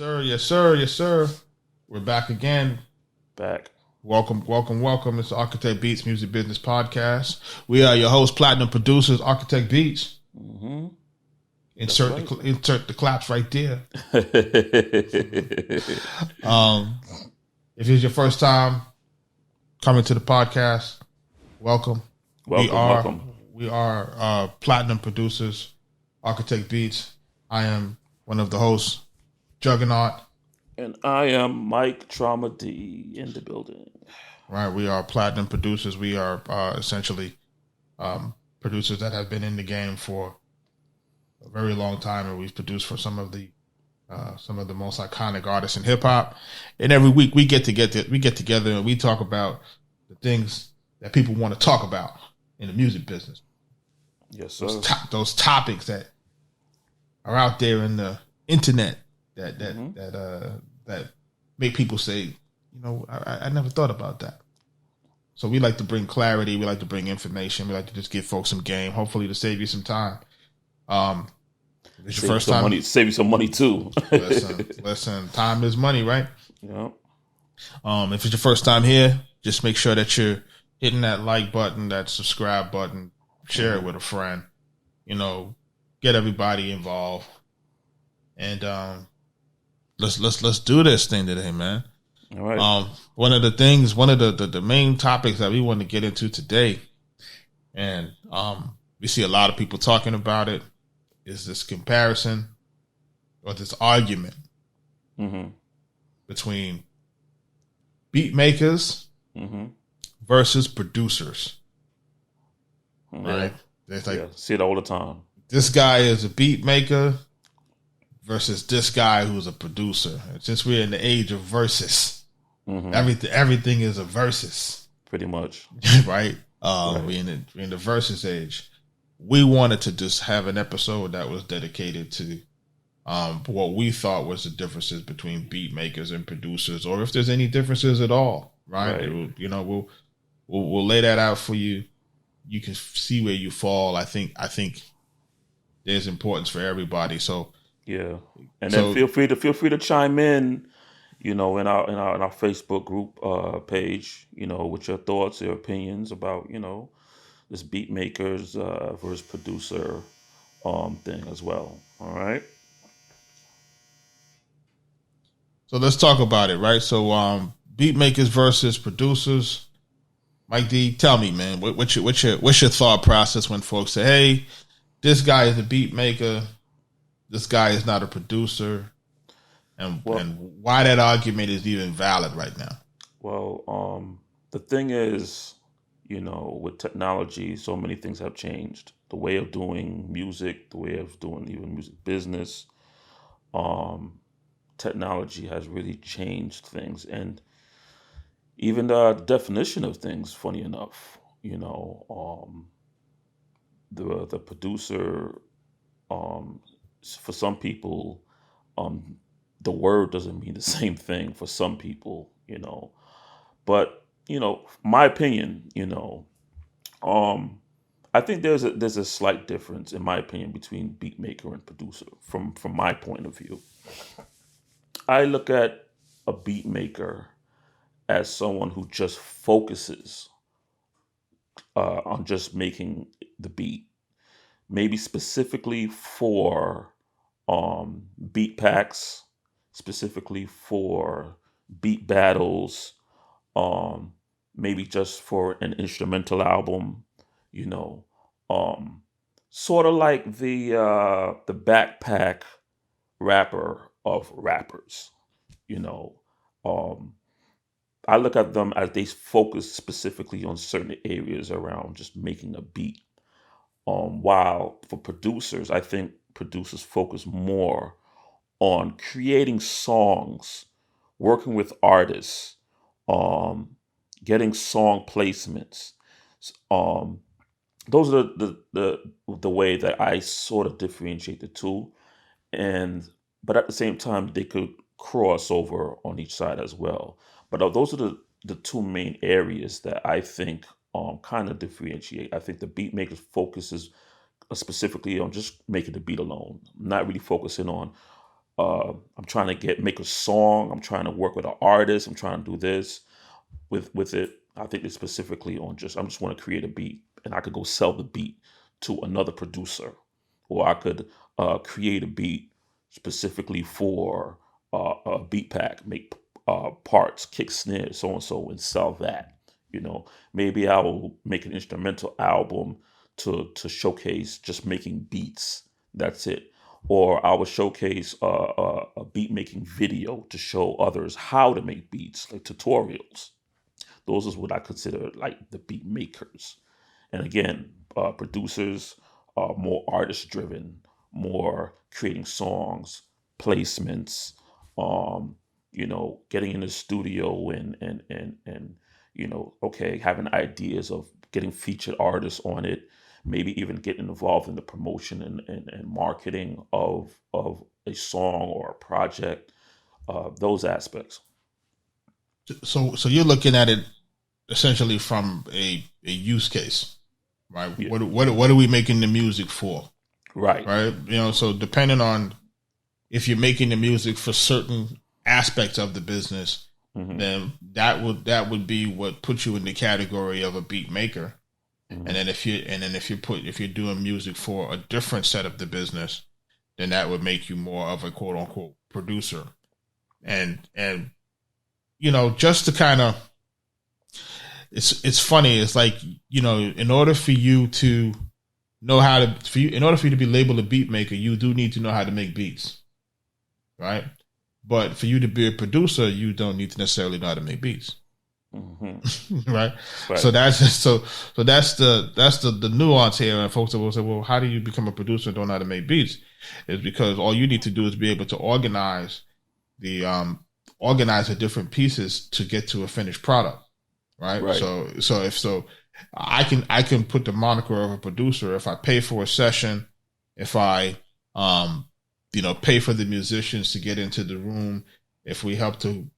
sir. Yes, sir. Yes, sir. We're back again. Back. Welcome. It's the Arkatech Beatz Music Business Podcast. We are your host, platinum producers, Arkatech Beatz. Mm-hmm. Insert the claps right there. If it's your first time coming to the podcast, welcome. Welcome. We are platinum producers, Arkatech Beatz. I am one of the hosts, Jugrnaut. And I am Mike Trauma D in the building. Right, we are platinum producers. We are essentially producers that have been in the game for a very long time, and we've produced for some of the most iconic artists in hip hop. And every week we get together and we talk about the things that people want to talk about in the music business. Yes, sir. Those topics that are out there in the internet that make people say, I never thought about that. So we like to bring clarity. We like to bring information. We like to just give folks some game, hopefully to save you some time. If it's your first time, save you some money too. listen, time is money, right? Yeah. If it's your first time here, just make sure that you're hitting that like button, that subscribe button, share it with a friend, get everybody involved. And let's do this thing today, man. All right. One of the main topics that we want to get into today, and we see a lot of people talking about it, is this comparison or this argument between beat makers versus producers. Right? It's like, see it all the time. This guy is a beat maker versus this guy who's a producer. And since we're in the age of versus, everything is a versus. Pretty much. Right? Right. We're in the versus age. We wanted to just have an episode that was dedicated to what we thought was the differences between beat makers and producers, or if there's any differences at all. Right? We'll lay that out for you. You can see where you fall. I think there's importance for everybody. So yeah, and then feel free to chime in, in our Facebook group page, with your thoughts, your opinions about this beat makers versus producer thing as well. All right. So let's talk about it, right? So beat makers versus producers. Mike D, tell me, man, what's your thought process when folks say, "Hey, this guy is a beat maker, this guy is not a producer," and why that argument is even valid right now? Well, the thing is, with technology, so many things have changed. The way of doing music, the way of doing even music business, technology has really changed things, and even the definition of things. Funny enough, the producer, for some people, the word doesn't mean the same thing for some people, But my opinion, I think there's a slight difference, in my opinion, between beat maker and producer. From my point of view, I look at a beat maker as someone who just focuses on just making the beat, maybe specifically for beat packs, specifically for beat battles, maybe just for an instrumental album, sort of like the backpack rapper of rappers, I look at them as they focus specifically on certain areas around just making a beat. While for producers, I think producers focus more on creating songs, working with artists, getting song placements. Those are the way that I sort of differentiate the two, but at the same time they could cross over on each side as well. But those are the two main areas that I think kind of differentiate. I think the beat maker focuses specifically on just making the beat alone, not really focusing on I'm trying to make a song. I'm trying to work with an artist. I'm trying to do this with it. I think it's specifically on I'm just want to create a beat, and I could go sell the beat to another producer, or I could create a beat specifically for a beat pack, make parts, kick, snares, so and so, and sell that. Maybe I will make an instrumental album to showcase just making beats. That's it. Or I will showcase a beat making video to show others how to make beats, like tutorials. Those is what I consider like the beat makers. And again, producers are more artist driven, more creating songs, placements, getting in the studio and okay, having ideas of getting featured artists on it, maybe even getting involved in the promotion and marketing of a song or a project, those aspects. So you're looking at it essentially from a use case, right? Yeah. What are we making the music for? Right. Right. So depending on if you're making the music for certain aspects of the business, then that would be what puts you in the category of a beat maker. And then if you're doing music for a different set of the business, then that would make you more of a quote unquote producer. And just to kind of, it's funny. It's like, in order for you to know in order for you to be labeled a beat maker, you do need to know how to make beats, right? But for you to be a producer, you don't need to necessarily know how to make beats. Right? So that's the nuance here. And folks will say, well, how do you become a producer and don't know how to make beats? It's because all you need to do is be able to organize the different pieces to get to a finished product. Right. So I can put the moniker of a producer if I pay for a session, if I pay for the musicians to get into the room, if we help to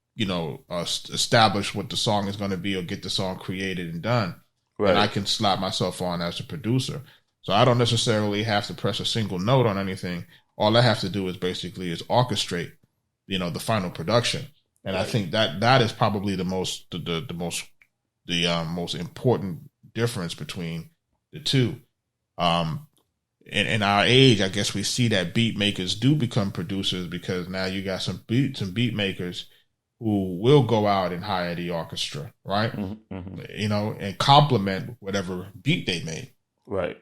establish what the song is going to be or get the song created and done, and I can slap myself on as a producer. So I don't necessarily have to press a single note on anything. All I have to do is orchestrate, the final production. And I think that is probably the most important difference between the two. In our age, I guess we see that beat makers do become producers because now you got some beat makers who will go out and hire the orchestra, right? And complement whatever beat they made. Right.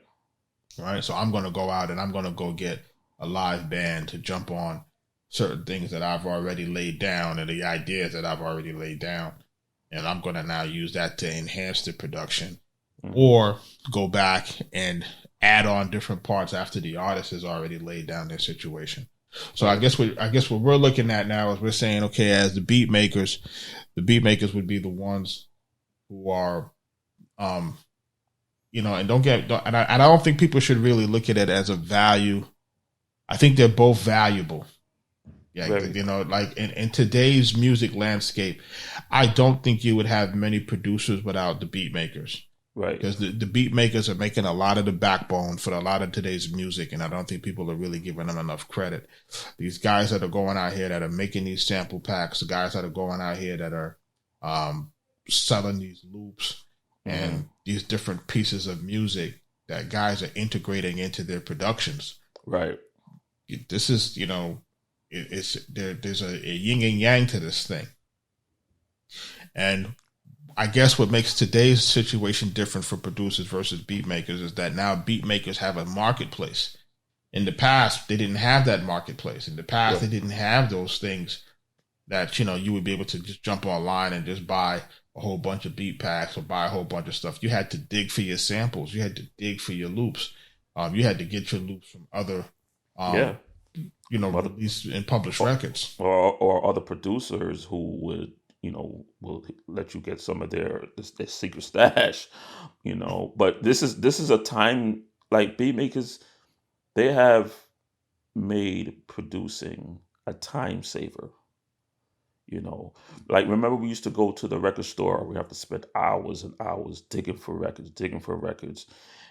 So I'm going to go out and I'm going to go get a live band to jump on certain things that I've already laid down and the ideas that I've already laid down. And I'm going to now use that to enhance the production or go back and add on different parts after the artist has already laid down their situation. So I guess what we're looking at now is we're saying, okay, as the beat makers would be the ones who are, and I don't think people should really look at it as a value. I think they're both valuable. Yeah, like in today's music landscape, I don't think you would have many producers without the beat makers. Right. Because the beat makers are making a lot of the backbone for a lot of today's music, and I don't think people are really giving them enough credit. These guys that are going out here that are making these sample packs, the guys that are going out here that are selling these loops and these different pieces of music that guys are integrating into their productions. Right. This is, there's a yin and yang to this thing. And I guess what makes today's situation different for producers versus beat makers is that now beat makers have a marketplace. In the past, they didn't have that marketplace. In the past, they didn't have those things that, you would be able to just jump online and just buy a whole bunch of beat packs or buy a whole bunch of stuff. You had to dig for your samples. You had to dig for your loops. You had to get your loops from other released and published records. Or other producers who would, will let you get some of their secret stash, But this is a time, like beat makers, they have made producing a time saver. You know, like remember we used to go to the record store. We have to spend hours and hours digging for records,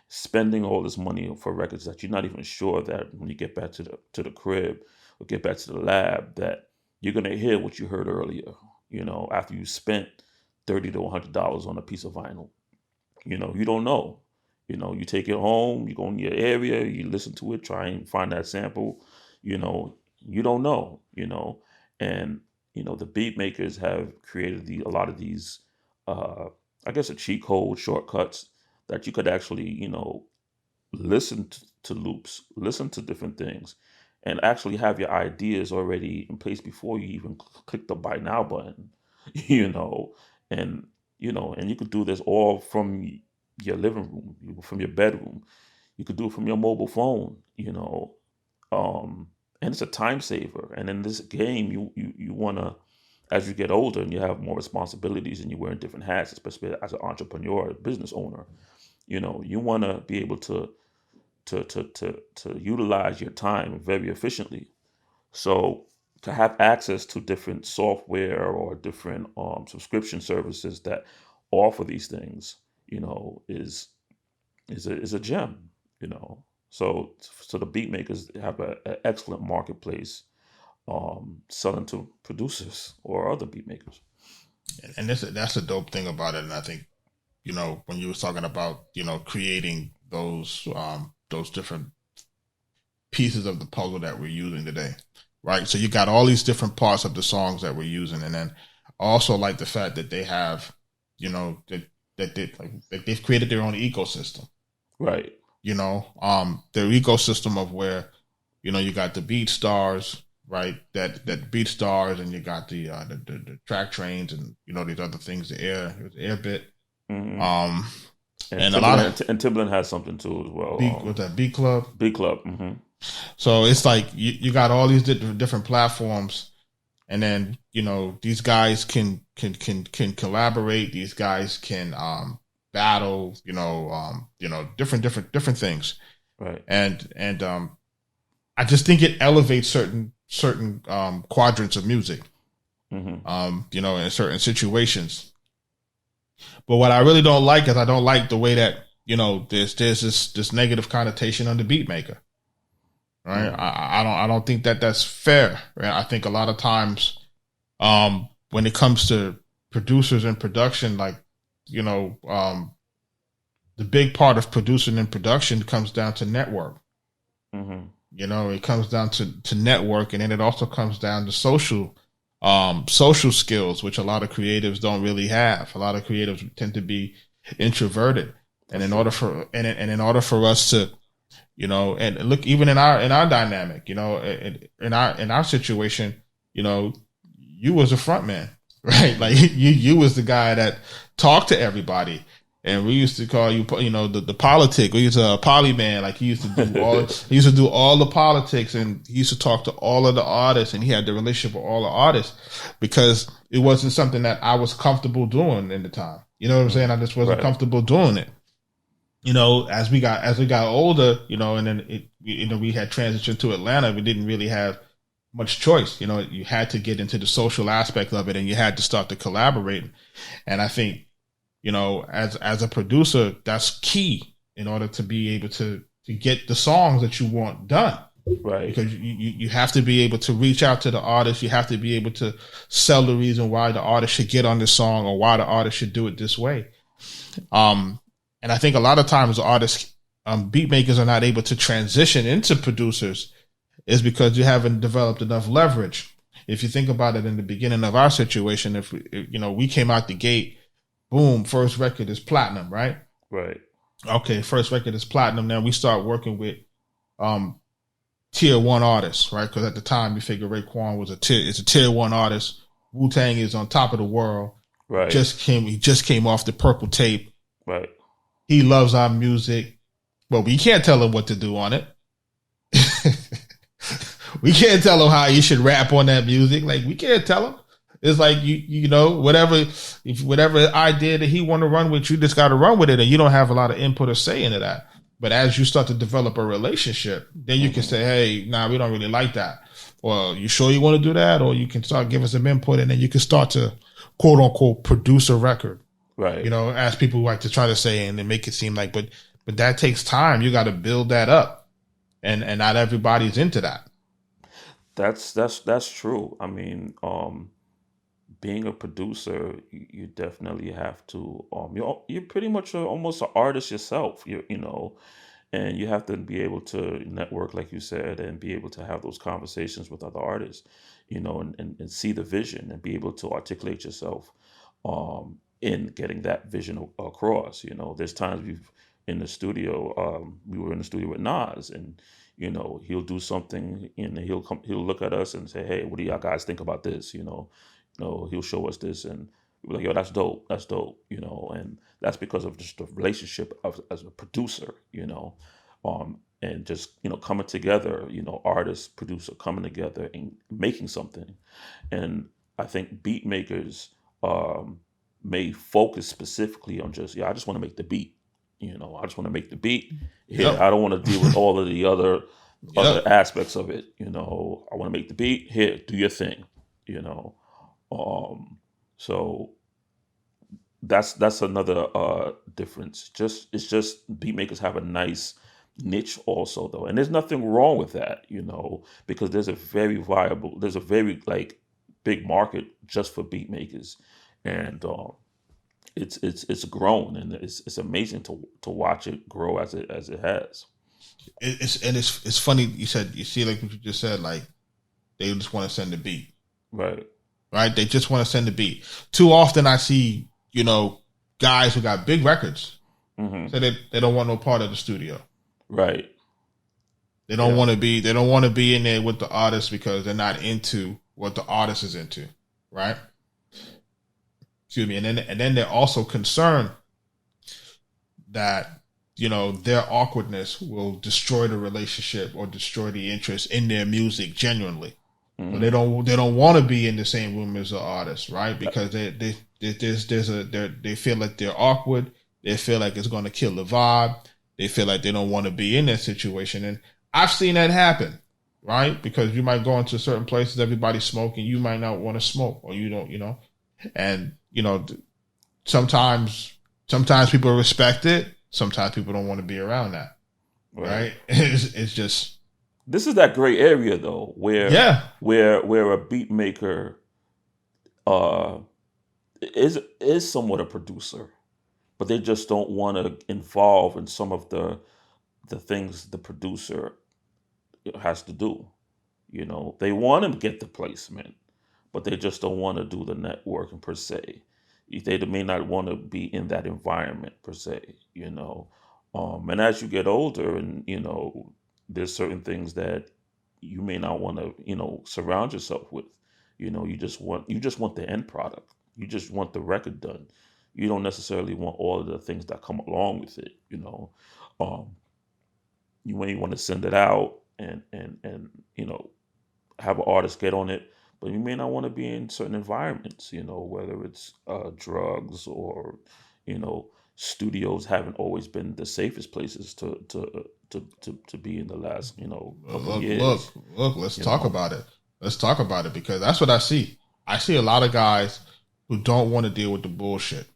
spending all this money for records that you're not even sure that when you get back to the crib or get back to the lab that you're gonna hear what you heard earlier. You know, after you spent $30 to $100 on a piece of vinyl. You know, you don't know. You know, you take it home, you go in your area, you listen to it, try and find that sample. You know, you don't know. You know, and you know the beat makers have created a lot of these, I guess, a cheat code shortcuts that you could actually, you know, listen to loops, listen to different things, and actually have your ideas already in place before you even click the buy now button. You know, and and you could do this all from your living room, from your bedroom. You could do it from your mobile phone. And it's a time saver. And in this game, you wanna, as you get older and you have more responsibilities and you're wearing different hats, especially as an entrepreneur, business owner, you want to be able to utilize your time very efficiently. So to have access to different software or different subscription services that offer these things, is a gem. So the beat makers have an excellent marketplace, selling to producers or other beat makers. And that's the dope thing about it. And I think, when you was talking about, creating those different pieces of the puzzle that we're using today, right? So you got all these different parts of the songs that we're using. And then also like the fact that they have, that they've created their own ecosystem. Right. Their ecosystem of where, you got the beat stars, right? That BeatStars, and you got the track trains, and these other things, the air bit. Mm-hmm. And a lot of Timbaland has something too as well. With that Beat Club. Beat Club. Mm-hmm. So it's like you got all these different platforms, and then these guys can collaborate. These guys can battle. Different things. Right. And I just think it elevates certain quadrants of music. Mm-hmm. In certain situations. But what I really don't like is I don't like the way that there's this negative connotation on the beat maker. Right? Mm-hmm. I don't think that's fair. Right? I think a lot of times when it comes to producers and production, like the big part of producing and production comes down to network. Mm-hmm. It comes down to network, and then it also comes down to social skills, which a lot of creatives don't really have. A lot of creatives tend to be introverted, and in order for us to, and look, even in our dynamic, in our situation, you was a front man, right? Like you was the guy that talked to everybody. And we used to call you, the politic. We used to poly man. Like he used to do all the politics, and he used to talk to all of the artists, and he had the relationship with all the artists because it wasn't something that I was comfortable doing in the time. You know what I'm saying? I just wasn't comfortable doing it. As we got older, and then we had transitioned to Atlanta. We didn't really have much choice. You had to get into the social aspect of it, and you had to start to collaborate. And I think, as a producer, that's key in order to be able to get the songs that you want done. Right. Because you have to be able to reach out to the artist. You have to be able to sell the reason why the artist should get on this song or why the artist should do it this way. And I think a lot of times artists, beat makers are not able to transition into producers is because you haven't developed enough leverage. If you think about it in the beginning of our situation, if we came out the gate, boom, first record is platinum, right? Right. Okay, first record is platinum. Now we start working with tier one artists, right? Because at the time we figured Raekwon was a tier one artist. Wu-Tang is on top of the world. Right. He just came off the Purple Tape. Right. He loves our music, but we can't tell him what to do on it. We can't tell him how he should rap on that music. Like, we can't tell him. It's like, whatever idea that he want to run with, you just got to run with it, and you don't have a lot of input or say into that. But as you start to develop a relationship, then you can say, hey, nah, we don't really like that. Well, you sure you want to do that? Or you can start giving some input, and then you can start to, quote unquote, produce a record. Right. As people like to try to say, and then make it seem like, but that takes time. You got to build that up. And not everybody's into that. That's true. I mean, being a producer, you definitely have to. You're pretty much almost an artist yourself. And you have to be able to network, like you said, and be able to have those conversations with other artists, and see the vision and be able to articulate yourself, in getting that vision across. There's times we were in the studio with Nas, and he'll do something, and he'll look at us and say, hey, what do y'all guys think about this? He'll show us this, and we're like, yo, that's dope, and that's because of just the relationship as a producer, and just coming together, artist, producer coming together and making something. And I think beat makers may focus specifically on just, I just want to make the beat. I just want to make the beat. Here, I don't want to deal with all of the other aspects of it. I want to make the beat. Here, do your thing. So that's another difference. It's just beat makers have a nice niche also, though, and there's nothing wrong with that. Because there's a very big market just for beat makers, and it's grown, and it's amazing to watch it grow as it has. It's funny you see like what you just said, like they just want to send the beat, right? They just want to send the beat. Too often I see guys who got big records say they don't want no part of the studio, right? They don't want to be in there with the artist because they're not into what the artist is into, right? Excuse me, and then they're also concerned that their awkwardness will destroy the relationship or destroy the interest in their music genuinely. So they don't want to be in the same room as the artist, right? Because they feel like they're awkward. They feel like it's going to kill the vibe. They feel like they don't want to be in that situation, and I've seen that happen, right? Because you might go into certain places, everybody's smoking, you might not want to smoke, or you don't, and sometimes people respect it. Sometimes people don't want to be around that, right? It's just, this is that gray area though, where a beat maker is somewhat a producer, but they just don't want to involve in some of the things the producer has to do. They want to get the placement, but they just don't want to do the networking per se. They may not want to be in that environment per se, and as you get older, and there's certain things that you may not want to surround yourself with. You just want the end product. You just want the record done. You don't necessarily want all of the things that come along with it. You may want to send it out and have an artist get on it, but you may not want to be in certain environments, whether it's drugs or, studios haven't always been the safest places to be in the last, couple of years. Look, let's talk about it. Let's talk about it, because that's what I see. I see a lot of guys who don't want to deal with the bullshit.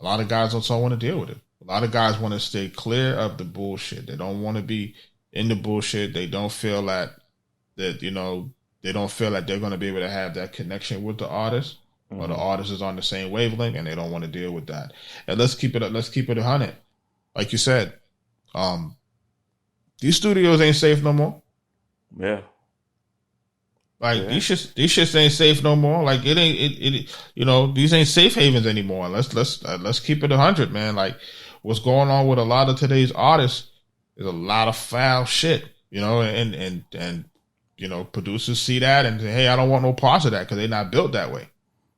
A lot of guys don't want to deal with it. A lot of guys want to stay clear of the bullshit. They don't want to be in the bullshit. They don't feel that they don't feel like they're going to be able to have that connection with the artist, or the artist is on the same wavelength, and they don't want to deal with that. And let's keep it 100. Like you said, these studios ain't safe no more. Yeah. These shits ain't safe no more. Like these ain't safe havens anymore. Let's keep it 100, man. Like what's going on with a lot of today's artists is a lot of foul shit, and producers see that and say, hey, I don't want no parts of that, because they're not built that way.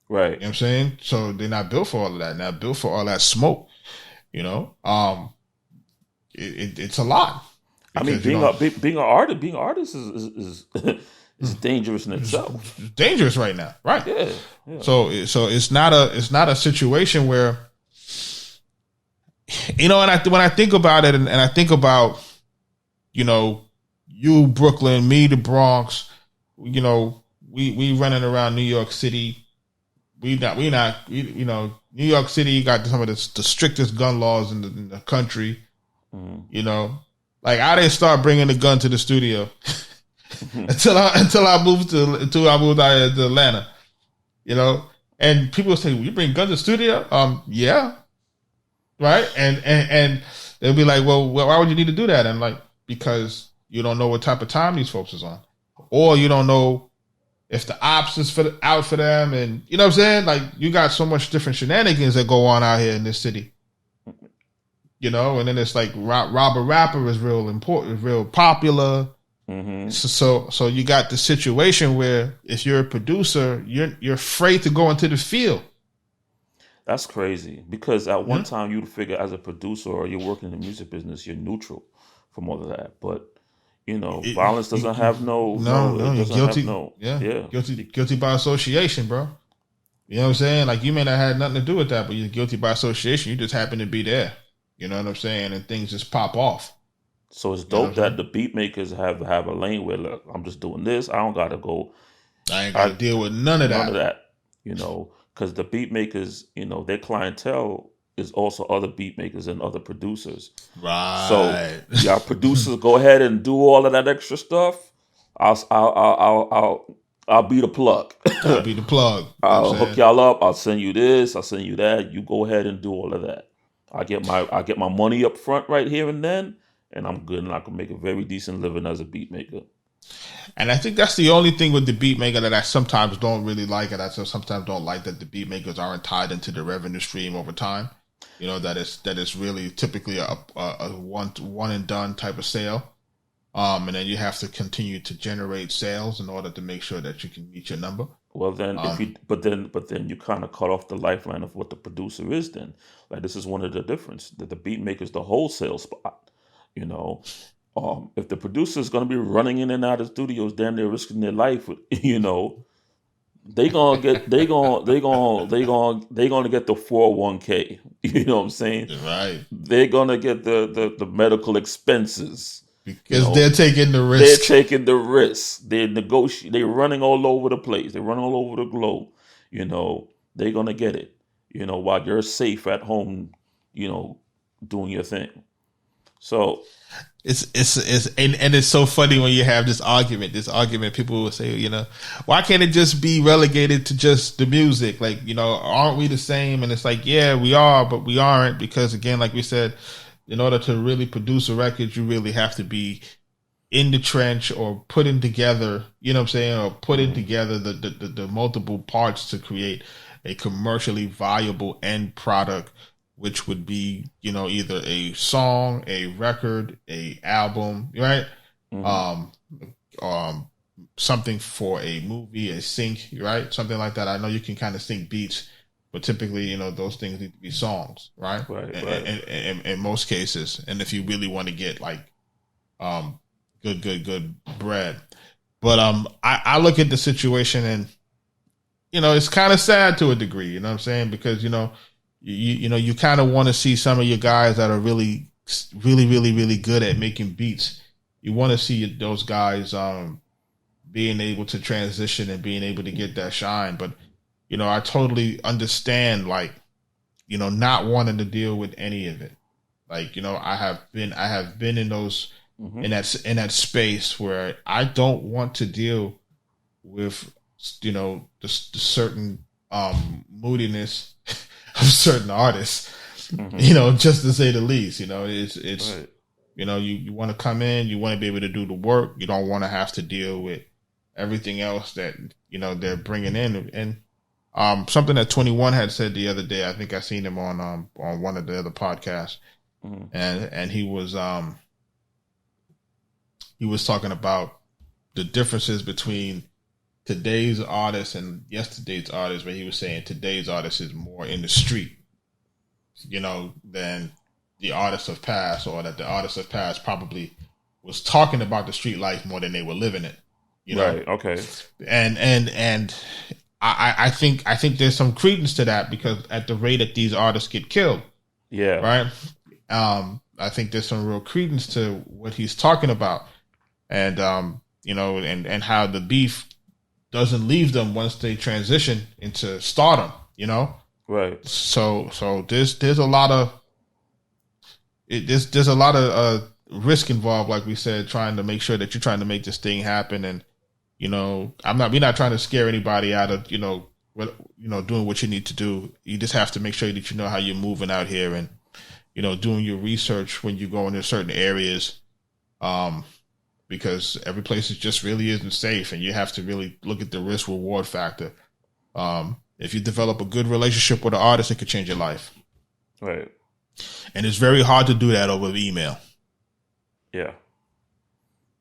Right. You know what I'm saying? So they're not built for all of that. Not built for all that smoke. It's a lot. Because, being an artist is is dangerous in itself. It's dangerous right now, right? Yeah. So it's not a situation where you know, and when I think about it, and I think about, you know, you Brooklyn, me the Bronx, you know, we running around New York City. You know, New York City got some of the strictest gun laws in the country. You know, like I didn't start bringing the gun to the studio until I moved out here to Atlanta. You know, and people say, "You bring guns to the studio?" Yeah, right. And they'll be like, "Well, why would you need to do that?" And like, because you don't know what type of time these folks is on, or you don't know if the ops is out for them, and you know what I'm saying? Like, you got so much different shenanigans that go on out here in this city. You know, and then it's like Robber Rapper is real important, real popular. So you got the situation where if you're a producer, you're afraid to go into the field. That's crazy, because at one time you'd figure as a producer or you're working in the music business, you're neutral from all of that. But you know, violence doesn't have no, you're guilty. Yeah. Guilty by association, bro. You know what I'm saying? Like, you may not have nothing to do with that, but you're guilty by association. You just happen to be there. You know what I'm saying? And things just pop off. So it's dope that the beat makers have a lane where, look, I'm just doing this. I don't gotta go. I ain't gotta deal with none of that. You know, because the beat makers, you know, their clientele is also other beat makers and other producers. Right. So y'all producers, go ahead and do all of that extra stuff. I'll be the plug. I'll be the plug. I'll hook y'all up. I'll send you this. I'll send you that. You go ahead and do all of that. I get my money up front right here and then, and I'm good, and I can make a very decent living as a beat maker. And I think that's the only thing with the beat maker that I sometimes don't really like, and I sometimes don't like that the beat makers aren't tied into the revenue stream over time. You know, that is really typically a one and done type of sale. And then you have to continue to generate sales in order to make sure that you can meet your number. Well, then, but then you kind of cut off the lifeline of what the producer is. Then, like, this is one of the difference that the beat maker is the wholesale spot. You know, if the producer is going to be running in and out of studios, damn near risking their life, you know, they gonna get the 401k. You know what I'm saying? Right. They're gonna get the medical expenses. Because they're taking the risk. They're taking the risk. They're negotiating. They're running all over the place. They're running all over the globe. You know, they're gonna get it. You know, while you're safe at home, you know, doing your thing. So it's so funny when you have this argument. People will say, you know, why can't it just be relegated to just the music? Like, you know, aren't we the same? And it's like, yeah, we are, but we aren't, because again, like we said, in order to really produce a record, you really have to be in the trench or putting together, you know what I'm saying, or putting together the multiple parts to create a commercially viable end product, which would be, you know, either a song, a record, a album, right? Something for a movie, a sync, right? Something like that. I know you can kind of sync beats, but typically, you know, those things need to be songs, right? Right. In most cases. And if you really want to get like good bread. But I look at the situation and, you know, it's kind of sad to a degree, you know what I'm saying? Because, you know, you kind of want to see some of your guys that are really good at making beats. You want to see those guys being able to transition and being able to get that shine. But, you know, I totally understand, like, you know, not wanting to deal with any of it. Like, you know, I have been in those in that space where I don't want to deal with, you know, the certain moodiness of certain artists, you know, just to say the least. You know, it's right. You know, you want to come in, you want to be able to do the work. You don't want to have to deal with everything else that, you know, they're bringing in. And something that 21 had said the other day, I think I seen him on one of the other podcasts, and he was talking about the differences between today's artist and yesterday's artist, where he was saying today's artist is more in the street, you know, than the artists of past, or that the artists of past probably was talking about the street life more than they were living it. You know? Right. Okay. And I think there's some credence to that, because at the rate that these artists get killed, yeah, right, I think there's some real credence to what he's talking about, and and how the beef doesn't leave them once they transition into stardom. Right. So there's a lot of there's a lot of risk involved, like we said, trying to make sure that you're trying to make this thing happen. And we're not trying to scare anybody out of doing what you need to do. You just have to make sure that you know how you're moving out here, and doing your research when you go into certain areas, because every place just really isn't safe, and you have to really look at the risk reward factor. If you develop a good relationship with an artist, it could change your life. Right. And it's very hard to do that over email. Yeah.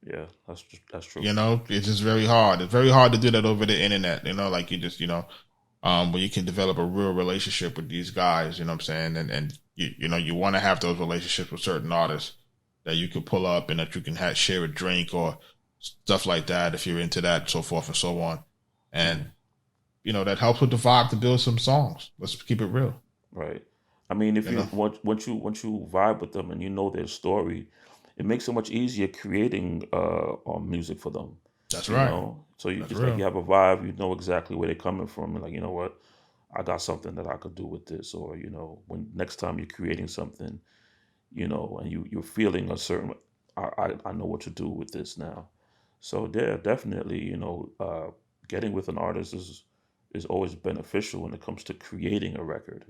Yeah, that's true. It's just very hard. It's very hard to do that over the internet. Like you just, where you can develop a real relationship with these guys. You know what I'm saying? And you want to have those relationships with certain artists that you can pull up and that you can share a drink or stuff like that if you're into that, so forth and so on. And that helps with the vibe to build some songs. Let's keep it real. Right. I mean, if once you vibe with them and you know their story, it makes it much easier creating music for them. That's right. So you That's just real. like you have a vibe, you know exactly where they're coming from, and like, you know what, I got something that I could do with this, or when next time you're creating something, and you're feeling a certain, I know what to do with this now. So yeah, definitely, getting with an artist is always beneficial when it comes to creating a record.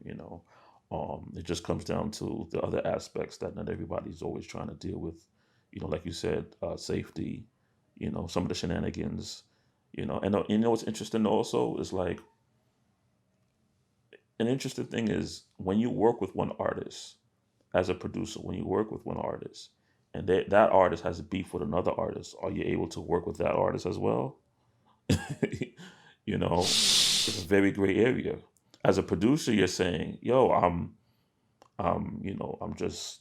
It just comes down to the other aspects that not everybody's always trying to deal with. Like you said, safety. Some of the shenanigans. And what's interesting also is like an interesting thing is when you work with one artist as a producer, when you work with one artist and that artist has a beef with another artist, are you able to work with that artist as well? It's a very gray area. As a producer, you're saying, "Yo, I'm just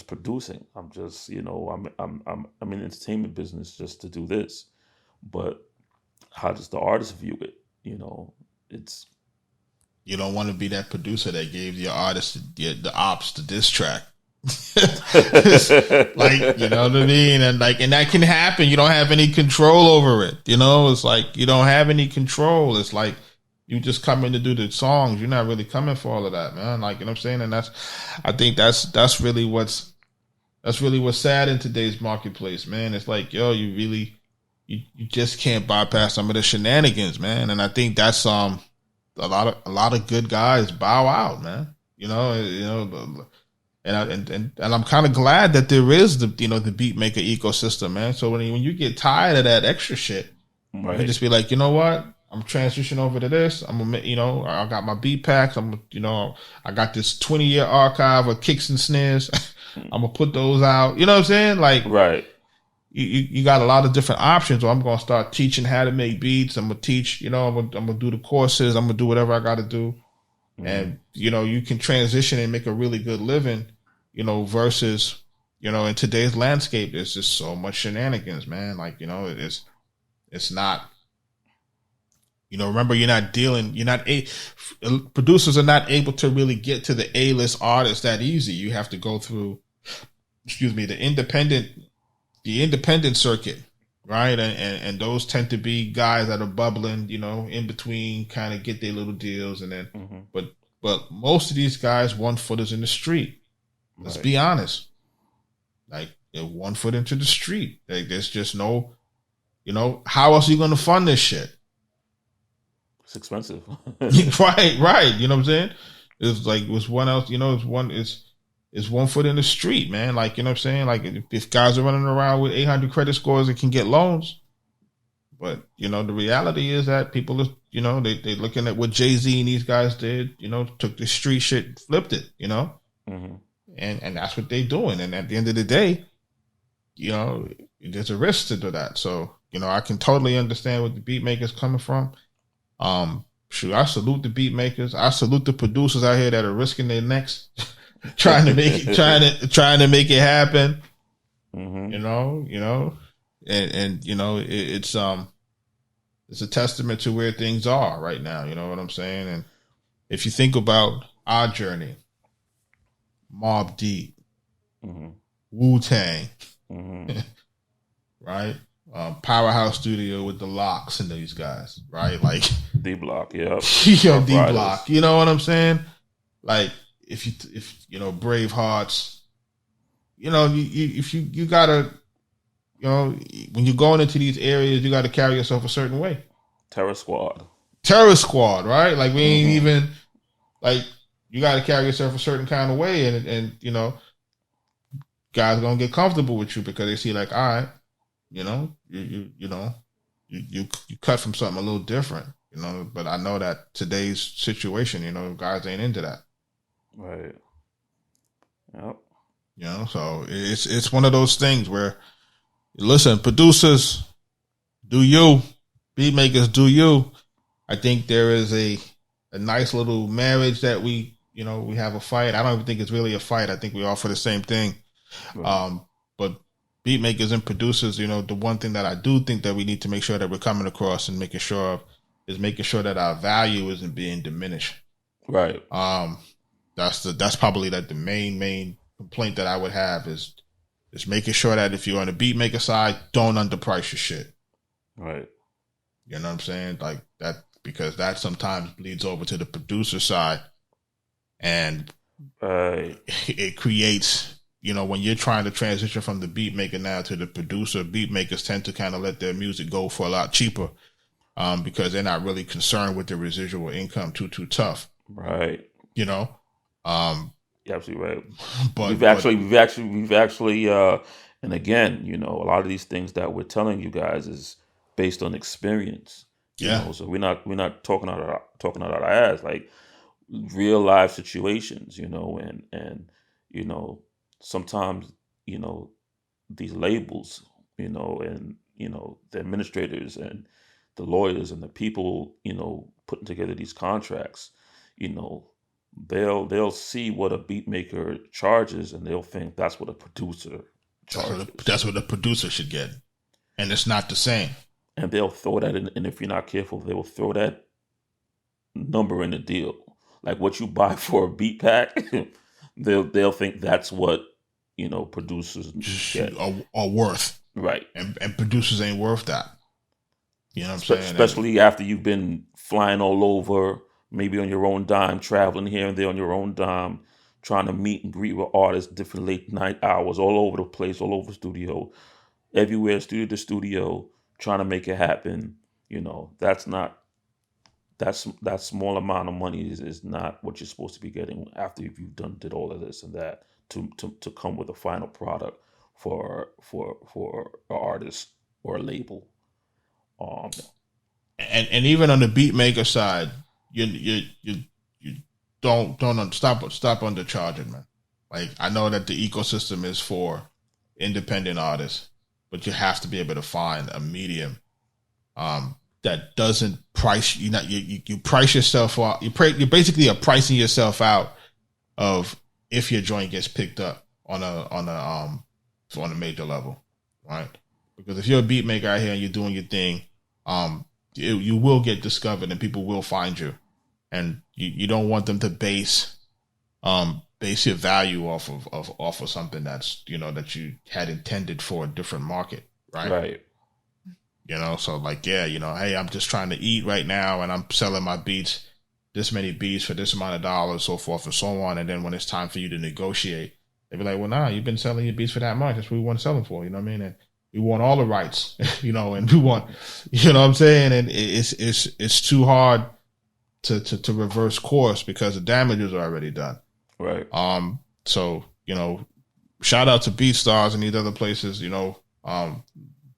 producing. I'm just, I'm in the entertainment business just to do this." But how does the artist view it? It's You don't want to be that producer that gave your artist the ops the diss track. Like, you know what I mean? And that can happen. You don't have any control over it. It's like you don't have any control. It's like you just come in to do the songs. You're not really coming for all of that, man. Like, you know what I'm saying? And I think that's really what's sad in today's marketplace, man. It's like, yo, you just can't bypass some of the shenanigans, man. And I think that's a lot of good guys bow out, man. And I'm kind of glad that there is the Beatmaker ecosystem, man. So when you get tired of that extra shit, right. You can just be like, you know what? I'm transitioning over to this. I got my beat packs. I got this 20-year archive of kicks and snares. I'm gonna put those out. You know what I'm saying? Like, right. You got a lot of different options. Or I'm gonna start teaching how to make beats. I'm gonna teach. I'm gonna do the courses. I'm gonna do whatever I got to do. Mm-hmm. And you can transition and make a really good living. Versus in today's landscape, there's just so much shenanigans, man. Like, it's not. Remember, producers are not able to really get to the A-list artists that easy. You have to go through, the independent circuit, right? And those tend to be guys that are bubbling, in between, kind of get their little deals, and then, mm-hmm. but most of these guys, one foot is in the street. Let's be honest. Like, they're 1 foot into the street. Like, there's just no, how else are you going to fund this shit? It's expensive. Right. You know what I'm saying? It's like, it's 1 foot in the street, man. Like, you know what I'm saying? Like, if guys are running around with 800 credit scores and can get loans. But, the reality is that people are, they're looking at what Jay-Z and these guys did, took the street shit, flipped it, Mm-hmm. And that's what they're doing. And at the end of the day, there's a risk to do that. So, I can totally understand where the Beatmaker's coming from. I salute the Beatmakers. I salute the producers out here that are risking their necks, trying to make it happen. Mm-hmm. It's a testament to where things are right now. You know what I'm saying? And if you think about our journey, Mobb Deep, Mm-hmm. Wu-Tang, Mm-hmm. right? Powerhouse Studio with the Locks and these guys, right? Like D-Block, yeah. yo, D-Block. You know what I'm saying? Like if Bravehearts, you gotta, when you're going into these areas, you got to carry yourself a certain way. Terror Squad, right? Like we ain't even like you got to carry yourself a certain kind of way, and guys gonna get comfortable with you because they see like, all right, you cut from something a little different, But I know that today's situation, guys ain't into that, right? Yep. So it's one of those things where, listen, producers, do you, beat makers, do you. I think there is a nice little marriage that we have a fight. I don't even think it's really a fight. I think we all for the same thing. Right. But beat makers and producers, the one thing that I do think that we need to make sure that we're coming across and making sure of is making sure that our value isn't being diminished. Right. That's probably the main complaint that I would have is making sure that if you're on the beat maker side, don't underprice your shit. Right. You know what I'm saying? Like that, because that sometimes bleeds over to the producer side, and it creates, when you're trying to transition from the beat maker now to the producer, beat makers tend to kind of let their music go for a lot cheaper, because they're not really concerned with the residual income too tough. Right. You're absolutely right. But we've actually, and again, a lot of these things that we're telling you guys is based on experience. So we're not talking out our ass, like real life situations, and sometimes, these labels, and the administrators and the lawyers and the people, putting together these contracts, they'll see what a beat maker charges and they'll think that's what a producer charges. That's what a producer should get. And it's not the same. And they'll throw that in, and if you're not careful, they will throw that number in the deal. Like what you buy for a beat pack, they'll think that's what producers get are worth. Right. And producers ain't worth that. You know what I'm saying? Especially after you've been flying all over, maybe on your own dime, traveling here and there on your own dime, trying to meet and greet with artists, different late night hours, all over the place, all over the studio, everywhere, studio to studio, trying to make it happen. That small amount of money is not what you're supposed to be getting after you've did all of this and that to come with a final product for an artist or a label. And even on the beat maker side, you don't stop undercharging, man. Like I know that the ecosystem is for independent artists, but you have to be able to find a medium that doesn't price you. You price yourself out. You basically are pricing yourself out of if your joint gets picked up on a major level, right? Because if you're a beat maker out here and you're doing your thing, you will get discovered and people will find you, and you don't want them to base your value off of something that's that you had intended for a different market, right? Right. So like, hey, I'm just trying to eat right now and I'm selling my beats, this many beats for this amount of dollars, so forth and so on. And then when it's time for you to negotiate, they be like, well, nah, you've been selling your beats for that much. That's what we want to sell them for. You know what I mean? And we want all the rights, and we want, what I'm saying? And it's too hard to reverse course because the damage is already done. Right. So, shout out to BeatStars and these other places,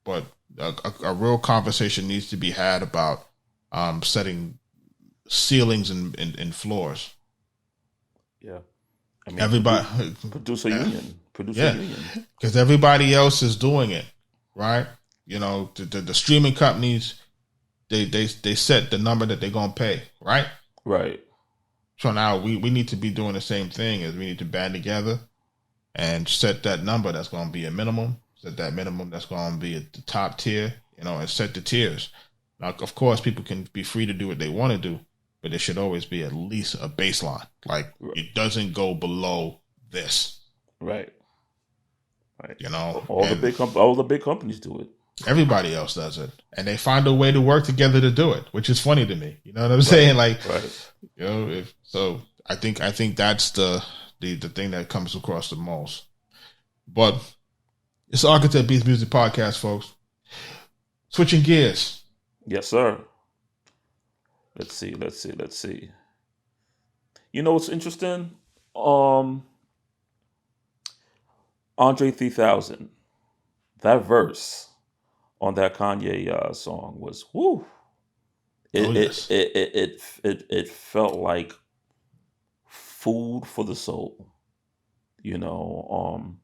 but a real conversation needs to be had about setting ceilings and floors. Yeah. I mean, everybody producer union, because everybody else is doing it, right? The streaming companies, they set the number that they're gonna pay, right? Right. So now we need to be doing the same thing. As we need to band together and set that number that's gonna be a minimum. Set that minimum that's gonna be at the top tier, and set the tiers. Now, of course, people can be free to do what they want to do, but there should always be at least a baseline. Like it doesn't go below this. Right. Right. You know, all the big companies do it. Everybody else does it, and they find a way to work together to do it, which is funny to me. You know what I'm saying? Like, you know, I think that's the thing that comes across the most. But it's the Arkatech Beatz Music Podcast, folks. Switching gears. Yes, sir. Let's see. You know what's interesting? Andre 3000, that verse on that Kanye song was whoo. It felt like food for the soul, you know.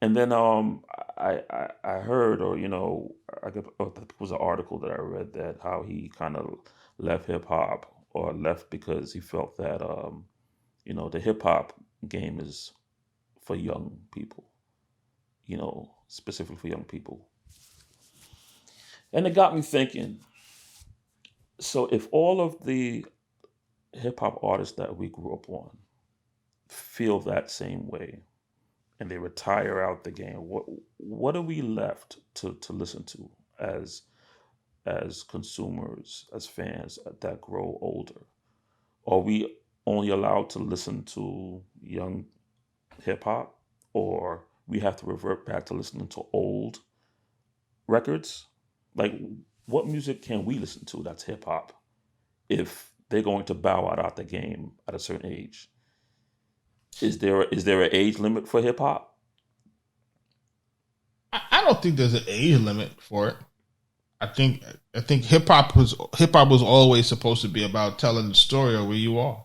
And then I heard, or you know, I think it was an article that I read that how he kind of left hip hop, or left because he felt that you know, the hip hop game is for young people, you know, specifically for young people. And it got me thinking, so if all of the hip hop artists that we grew up on feel that same way and they retire out the game, what are we left to listen to as consumers, as fans that grow older? Are we only allowed to listen to young hip hop, or we have to revert back to listening to old records? Like, what music can we listen to that's hip hop if they're going to bow out the game at a certain age? Is there an age limit for hip hop? I don't think there's an age limit for it. I think hip hop was always supposed to be about telling the story of where you are.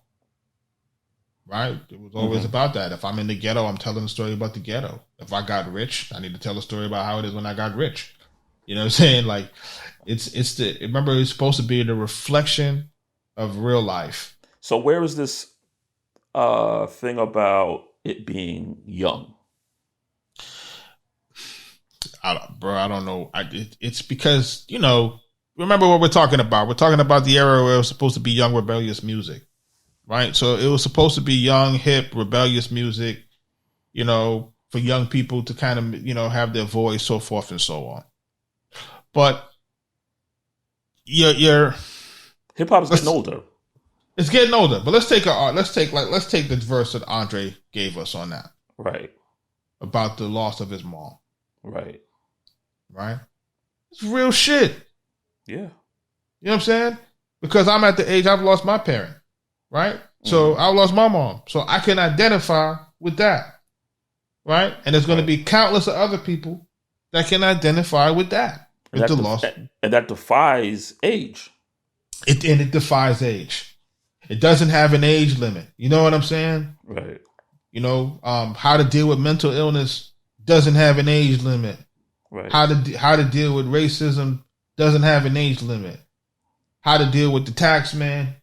Right? It was always about that. If I'm in the ghetto, I'm telling the story about the ghetto. If I got rich, I need to tell a story about how it is when I got rich. You know what I'm saying? Like, remember, it's supposed to be the reflection of real life. So where is this thing about it being young? I don't know. It's because, you know, remember what we're talking about. We're talking about the era where it was supposed to be young, rebellious music. Right? So it was supposed to be young, hip, rebellious music, you know, for young people to kind of, you know, have their voice, so forth and so on. But your hip hop is getting older. It's getting older. But let's take the verse that Andre gave us on that. Right. About the loss of his mom. Right. Right? It's real shit. Yeah. You know what I'm saying? Because I'm at the age I've lost my parent. Right? So I lost my mom. So I can identify with that. Right? And there's going to be countless of other people that can identify with that. And that defies age. It defies age. It doesn't have an age limit. You know what I'm saying? Right. You know, how to deal with mental illness doesn't have an age limit. Right. How to deal with racism doesn't have an age limit. How to deal with the tax man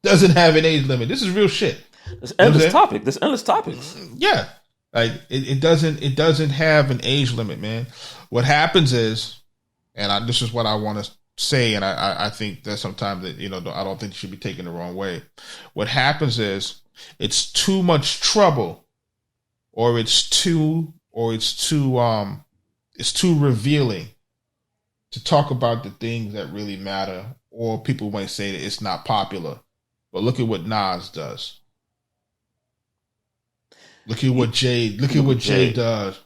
doesn't have an age limit. This is real shit. There's endless topic. There's endless topics. Yeah. Like it doesn't have an age limit, man. What happens is, and this is what I want to say, and I think that sometimes that, you know, I don't think it should be taken the wrong way. What happens is it's too much trouble, or it's too revealing to talk about the things that really matter, or people might say that it's not popular. But look at what Nas does. Look at what Jay does,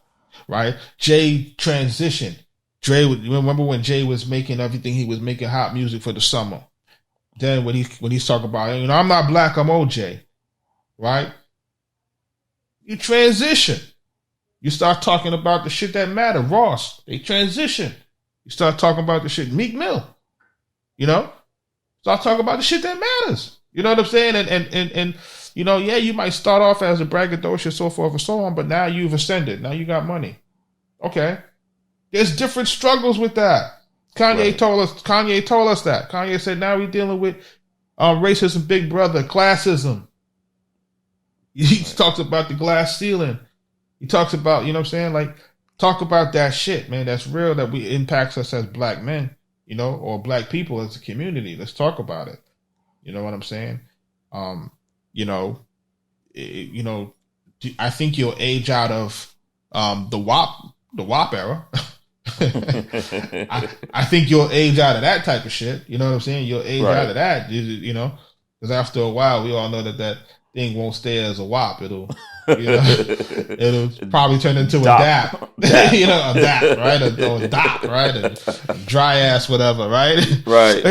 right? Jay transitioned. Remember when Jay was making everything, he was making hot music for the summer. Then when he's talking about, you know, I'm not black, I'm OJ, right? You transition. You start talking about the shit that matter. Ross, they transition. You start talking about the shit. Meek Mill, you know, start talking about the shit that matters. You know what I'm saying? And you know, yeah, you might start off as a braggadocious, so forth and so on, but now you've ascended. Now you got money. Okay. There's different struggles with that. Kanye told us that. Kanye said now we're dealing with racism, big brother, classism. He talks about the glass ceiling. He talks about, you know what I'm saying? Like, talk about that shit, man. That's real, that impacts us as black men, you know, or black people as a community. Let's talk about it. You know what I'm saying? You know, I think you'll age out of the WAP era. I think you'll age out of that type of shit. You know what I'm saying? You'll age out of that. You know, because after a while, we all know that thing won't stay as a WAP. It'll probably turn into a DAP. You know, a DAP, right? Or a DOP, right? A dry ass, whatever, right? Right.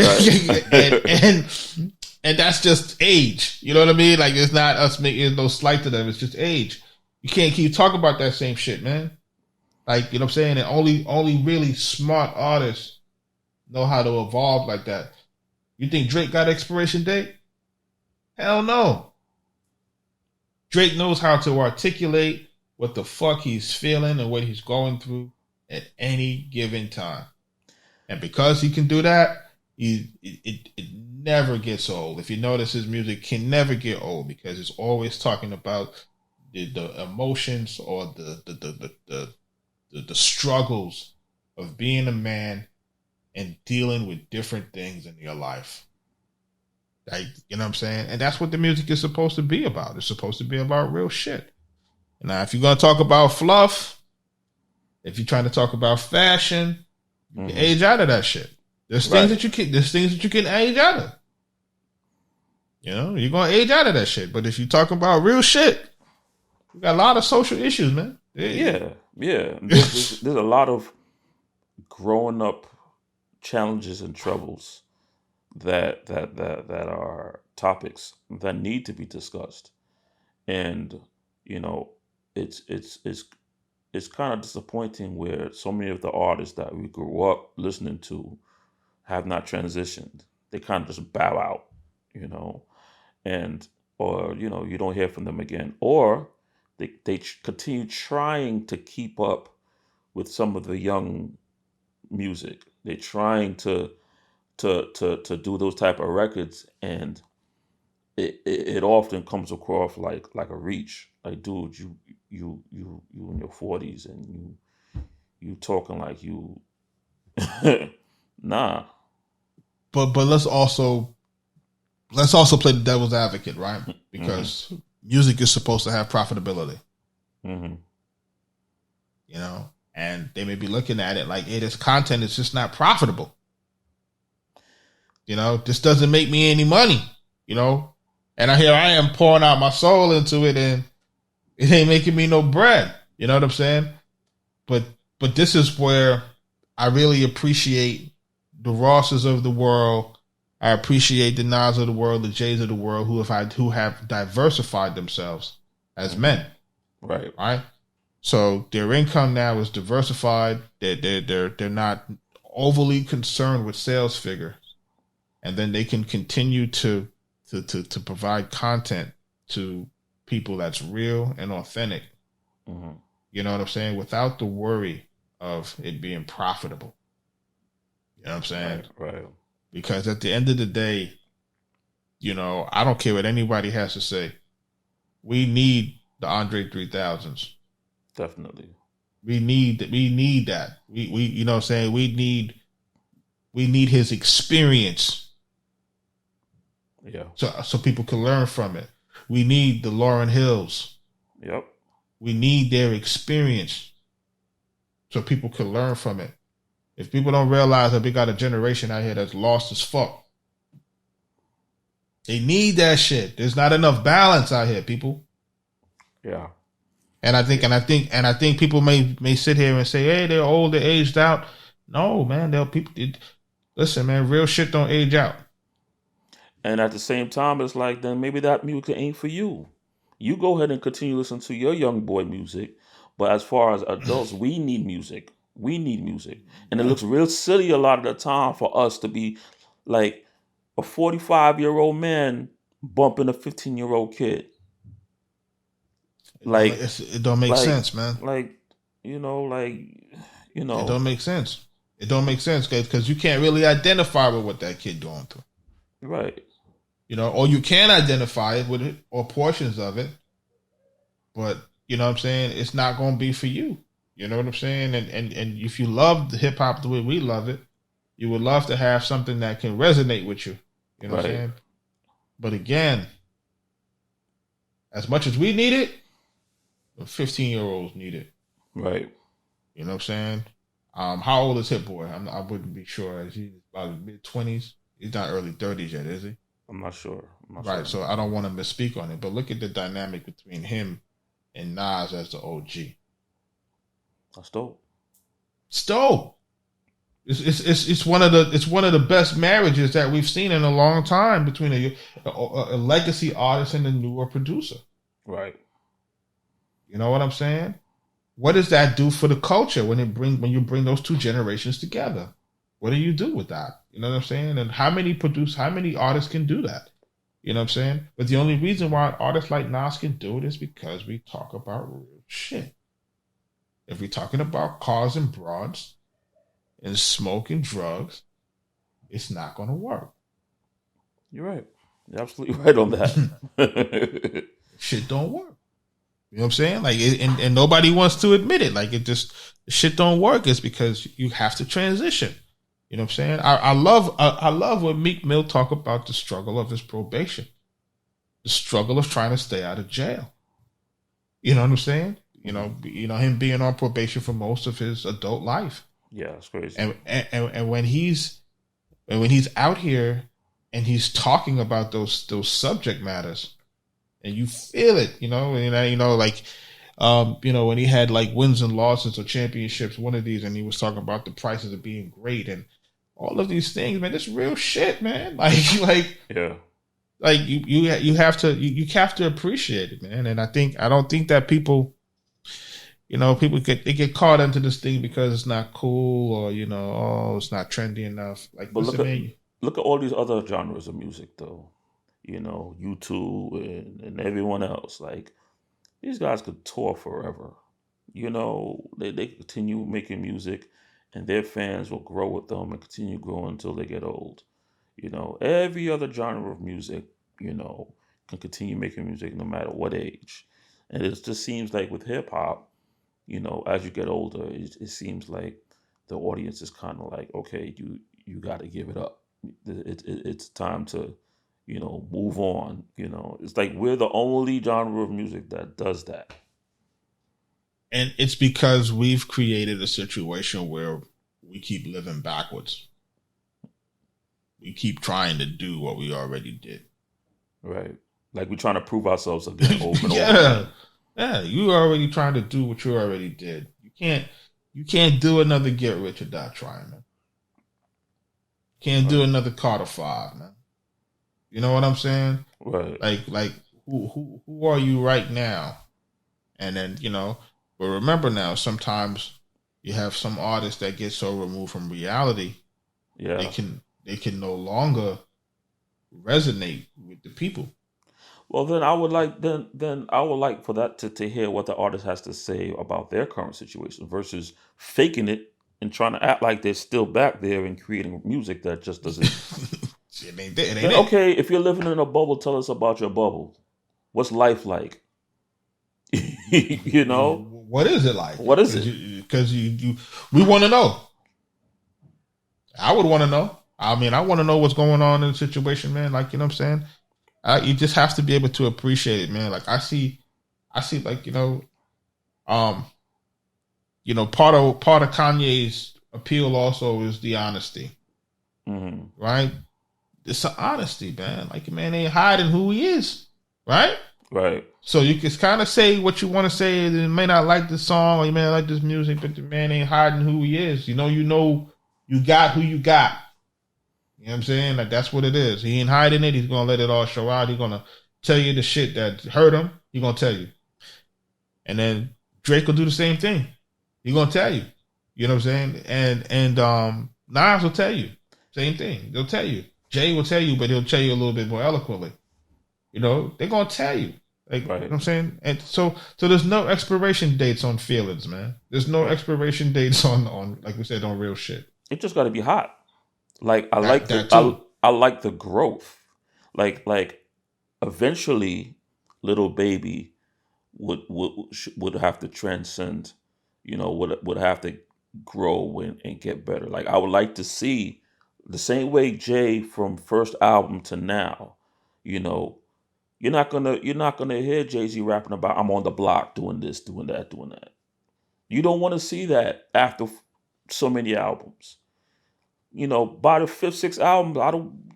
And that's just age. You know what I mean? Like, it's not us making no slight to them. It's just age. You can't keep talking about that same shit, man. Like, you know what I'm saying? And only really smart artists know how to evolve like that. You think Drake got an expiration date? Hell no. Drake knows how to articulate what the fuck he's feeling and what he's going through at any given time. And because he can do that, it never gets old. If you notice, his music can never get old because it's always talking about the emotions or the struggles of being a man and dealing with different things in your life. Like, you know what I'm saying? And that's what the music is supposed to be about. It's supposed to be about real shit. Now, if you're going to talk about fluff, if you're trying to talk about fashion, you can age out of that shit. There's things that you can age out of. You know, you're going to age out of that shit. But if you're talking about real shit, we got a lot of social issues, man. Yeah. There's a lot of growing up challenges and troubles that are topics that need to be discussed. And, you know, it's kind of disappointing where so many of the artists that we grew up listening to have not transitioned. They kind of just bow out, you know, or, you know, you don't hear from them again, or they continue trying to keep up with some of the young music. They're trying to do those type of records, and it often comes across like a reach. Like, dude, you in your 40s and you talking like you nah. But let's also play the devil's advocate, right? Because music is supposed to have profitability. You know, and they may be looking at it like, hey, this content is just not profitable. You know, this doesn't make me any money, you know? And here I am pouring out my soul into it and it ain't making me no bread. You know what I'm saying? But this is where I really appreciate the Rosses of the world. I appreciate the Nas of the world, the Jays of the world, who have diversified themselves as men. Right. Right. So their income now is diversified. They're not overly concerned with sales figures, and then they can continue to provide content to people that's real and authentic. You know what I'm saying? Without the worry of it being profitable. You know what I'm saying? Right. Because at the end of the day, you know, I don't care what anybody has to say. We need the Andre 3000s. Definitely. We need that. We you know what I'm saying? We need his experience. Yeah. So people can learn from it. We need the Lauryn Hills. Yep. We need their experience so people can learn from it. If people don't realize that we got a generation out here that's lost as fuck, they need that shit. There's not enough balance out here, people. Yeah. And I think people may sit here and say, hey, they're old, they're aged out. No, man, listen, man, real shit don't age out. And at the same time, it's like, then maybe that music ain't for you. You go ahead and continue listening to your young boy music. But as far as adults, we need music. We need music. And it looks real silly a lot of the time for us to be like a 45-year-old man bumping a 15-year-old kid. Like, it don't make sense, man. Like, you know. It don't make sense. It don't make sense because you can't really identify with what that kid going through. Right. You know, or you can identify it with it or portions of it, but you know what I'm saying? It's not going to be for you. You know what I'm saying? And if you love the hip hop the way we love it, you would love to have something that can resonate with you. You know what I'm saying? But again, as much as we need it, 15-year-olds need it. Right. You know what I'm saying? How old is Hit Boy? I wouldn't be sure. Is he about mid-20s? He's not early 30s yet, is he? I'm not sure. Right. So I don't want to misspeak on it, but look at the dynamic between him and Nas as the OG. That's dope. It's dope. It's one of the best marriages that we've seen in a long time between a legacy artist and a newer producer. Right. You know what I'm saying? What does that do for the culture when you bring those two generations together? What do you do with that? You know what I'm saying? And how many artists can do that? You know what I'm saying? But the only reason why artists like Nas can do it is because we talk about real shit. If we're talking about cars and broads and smoke and drugs, it's not going to work. You're right. You're absolutely right on that. Shit don't work. You know what I'm saying? Like, and nobody wants to admit it. Like, shit don't work. It's because you have to transition. You know what I'm saying? I love when Meek Mill talk about the struggle of his probation, the struggle of trying to stay out of jail. You know what I'm saying? You know him being on probation for most of his adult life. Yeah, it's crazy. And when he's out here and he's talking about those subject matters, and you feel it, when he had like wins and losses or championships, one of these, and he was talking about the prices of being great and all of these things, man. This real shit, man. Yeah. Like you have to appreciate it, man. And I don't think that people get caught into this thing because it's not cool or it's not trendy enough. Like, but look at all these other genres of music, though. U2 and everyone else. Like, these guys could tour forever. They continue making music, and their fans will grow with them and continue growing until they get old. Every other genre of music, can continue making music no matter what age. And it just seems like with hip hop, as you get older, it seems like the audience is kind of like, okay, you got to give it up. It's time to, move on. It's like we're the only genre of music that does that. And it's because we've created a situation where we keep living backwards. We keep trying to do what we already did. Right. Like we're trying to prove ourselves again over and yeah. over. Yeah, you already trying to do what you already did. You can't do another Get Rich or Die Trying, man. Can't do another Carter 5, man. You know what I'm saying? Right. Like who are you right now? And then, but remember now, sometimes you have some artists that get so removed from reality, yeah, they can no longer resonate with the people. Well, then I would like for that to hear what the artist has to say about their current situation versus faking it and trying to act like they're still back there and creating music that just doesn't. It ain't it. Okay, if you're living in a bubble, tell us about your bubble. What's life like? What is it like? What is it? Because we want to know. I would want to know. I mean, I want to know what's going on in the situation, man. Like, you know what I'm saying? You just have to be able to appreciate it, man. Like I see like, part of Kanye's appeal also is the honesty, right? It's the honesty, man. Like, man ain't hiding who he is, right? Right. So you can kind of say what you want to say. And you may not like the song or you may not like this music, but the man ain't hiding who he is. You got who you got. You know what I'm saying? Like, that's what it is. He ain't hiding it. He's going to let it all show out. He's going to tell you the shit that hurt him. He's going to tell you. And then Drake will do the same thing. He's going to tell you. You know what I'm saying? And Nas will tell you. Same thing. They'll tell you. Jay will tell you, but he'll tell you a little bit more eloquently. They're going to tell you. Like, right. You know what I'm saying? And so there's no expiration dates on feelings, man. There's no expiration dates on like we said, on real shit. It just got to be hot. Like I like the growth. Like eventually, Little Baby would have to transcend. Would have to grow and get better. Like I would like to see the same way Jay from first album to now. you're not gonna hear Jay-Z rapping about I'm on the block doing this, doing that, doing that. You don't want to see that after so many albums. By the fifth, sixth album,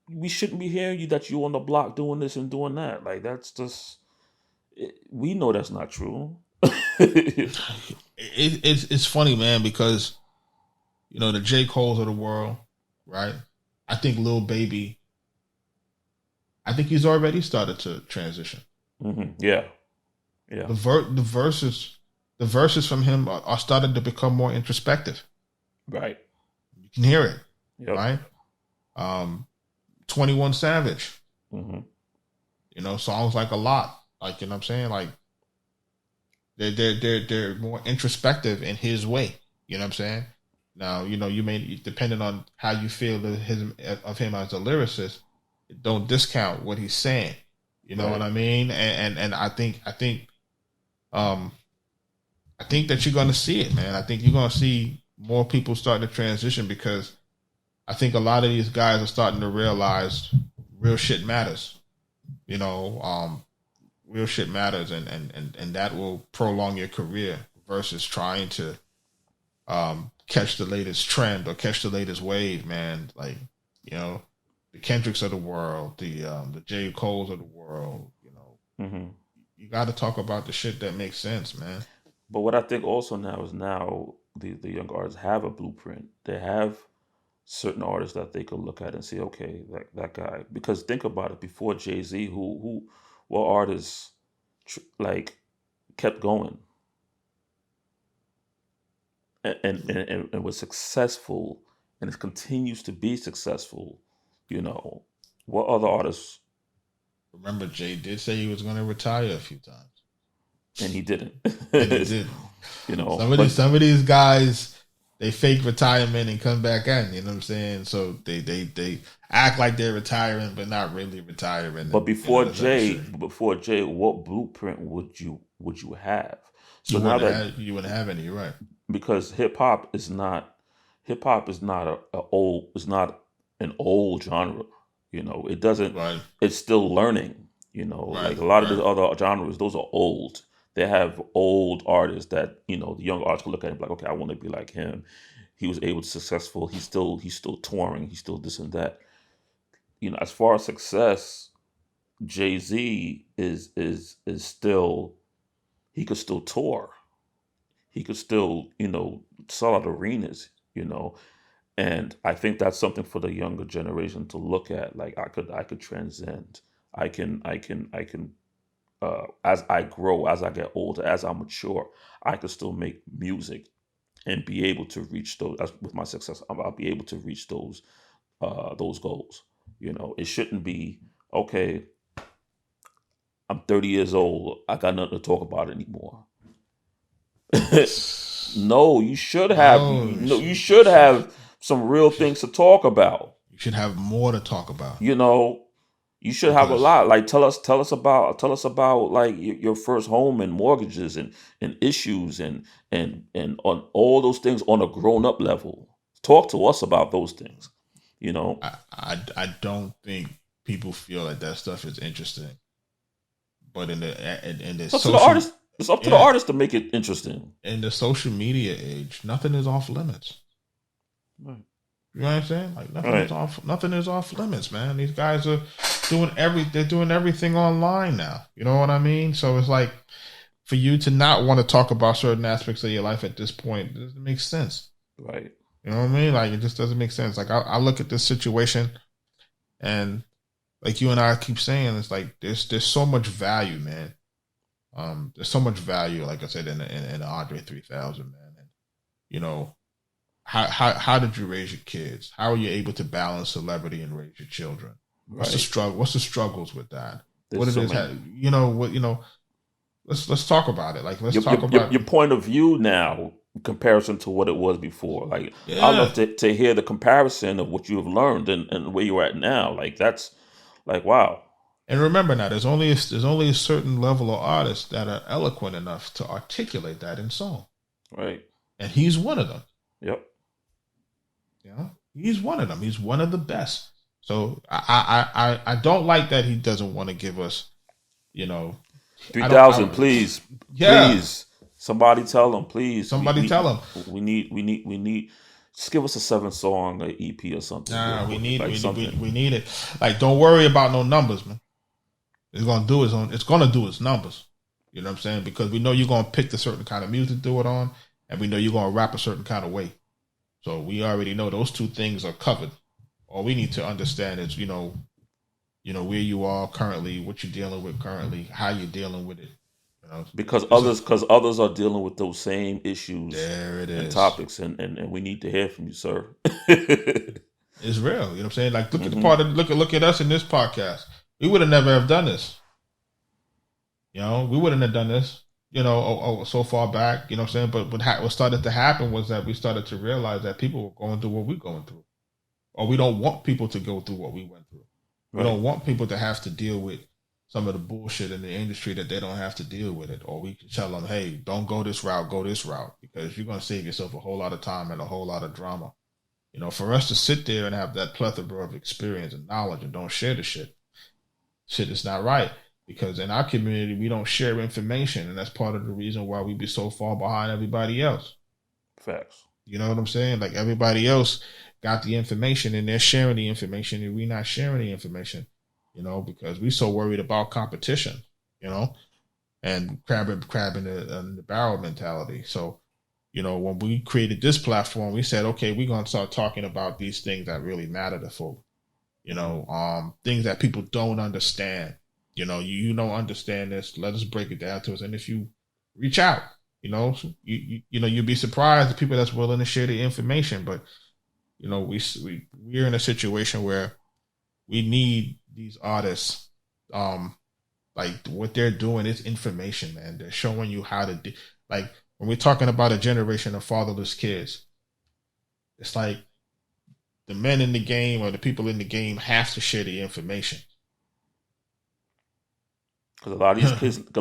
we shouldn't be hearing you that you on the block doing this and doing that. Like that's just, we know that's not true. It's funny, man, because the J. Cole's of the world, right? I think Lil Baby, I think he's already started to transition. Mm-hmm. Yeah. The verses from him are starting to become more introspective. Right. You can hear it. Yep. Right. 21 Savage. Mm-hmm. Songs like A Lot. Like, you know what I'm saying? Like they're more introspective in his way. You know what I'm saying? Now, you may, depending on how you feel of him as a lyricist, don't discount what he's saying. You know what I mean? And I think that you're going to see it, man. I think you're going to see more people starting to transition, because I think a lot of these guys are starting to realize real shit matters. Real shit matters, and that will prolong your career versus trying to catch the latest trend or catch the latest wave, man. Like, the Kendricks of the world, the J. Cole's of the world, Mm-hmm. You got to talk about the shit that makes sense, man. But what I think also now is the young artists have a blueprint. They have certain artists that they could look at and say, okay, that guy. Because think about it, before Jay-Z, what artists kept going and was successful, and it continues to be successful. What other artists? Remember, Jay did say he was going to retire a few times, and he didn't. And he didn't. Some of these guys, they fake retirement and come back in. You know what I'm saying? So they act like they're retiring, but not really retiring. But before Jay, what blueprint would you have? So you wouldn't have any. You're right. Because hip hop is not an old genre. It doesn't. Right. It's still learning. Right, like a lot of the other genres, those are old. They have old artists that the young artists can look at and be like, okay, I want to be like him. He was able to successful. He's still touring. He's still this and that. As far as success, Jay-Z is still, he could still tour. He could still sell out arenas. And I think that's something for the younger generation to look at. Like I could transcend. I can as I grow, as I get older, as I mature, I could still make music and be able to reach those. With my success, I'll be able to reach those goals. It shouldn't be, okay, I'm 30 years old, I got nothing to talk about anymore. No, you should have. You should have some real things to talk about. You should have more to talk about. You should have a lot. Like tell us about like your first home and mortgages and issues and on all those things on a grown up level. Talk to us about those things. I don't think people feel like that stuff is interesting. But in the social, it's up to the artist to make it interesting. In the social media age, nothing is off limits. Right. You know what I'm saying? Like nothing is off limits, man. These guys are doing everything online now. You know what I mean? So it's like, for you to not want to talk about certain aspects of your life at this point, it doesn't make sense. Right. You know what I mean? Like, it just doesn't make sense. Like, I look at this situation, and like you and I keep saying, it's like there's so much value, man. There's so much value, like I said, in the Andre 3000, man. And how did you raise your kids? How are you able to balance celebrity and raise your children? What's the struggle? What's the struggles with that? Let's talk about it. Like, let's talk about your point of view now in comparison to what it was before. Like, I'd love to hear the comparison of what you have learned and where you're at now. Like, that's like, wow. And remember now, there's only a certain level of artists that are eloquent enough to articulate that in song. Right. And he's one of them. Yep. He's one of them. He's one of the best. So I don't like that he doesn't want to give us, 3,000, please. Yeah. Please. Somebody tell him, please. Tell him. We need. Just give us a 7-song EP or something. Nah, we need something. We need it. Like, don't worry about no numbers, man. It's gonna do its numbers. You know what I'm saying? Because we know you're gonna pick the certain kind of music to do it on, and we know you're gonna rap a certain kind of way. So we already know those two things are covered. All we need to understand is, where you are currently, what you're dealing with currently, how you're dealing with it. Because others are dealing with those same issues. There it is. And topics, and we need to hear from you, sir. It's real. You know what I'm saying? Like, look at the part of look at us in this podcast. We would have never have done this. We wouldn't have done this. So far back. You know what I'm saying? But what started to happen was that we started to realize that people were going through what we're going through, or we don't want people to go through what we went through. We don't want people to have to deal with some of the bullshit in the industry that they don't have to deal with it. Or we can tell them, hey, don't go this route, go this route, because you're going to save yourself a whole lot of time and a whole lot of drama. For us to sit there and have that plethora of experience and knowledge and don't share the shit is not right. Because in our community, we don't share information, and that's part of the reason why we be so far behind everybody else. Facts. You know what I'm saying? Like, everybody else got the information and they're sharing the information, and we're not sharing the information, because we're so worried about competition, and crabbing the barrel mentality. So, when we created this platform, we said, okay, we're going to start talking about these things that really matter to folk, things that people don't understand. You don't understand this. Let us break it down to us. And if you reach out, you'll be surprised the people that's willing to share the information. But, we're in a situation where we need these artists. Like, what they're doing is information, man. They're showing you how to do. Like, when we're talking about a generation of fatherless kids, it's like the men in the game or the people in the game have to share the information. Because a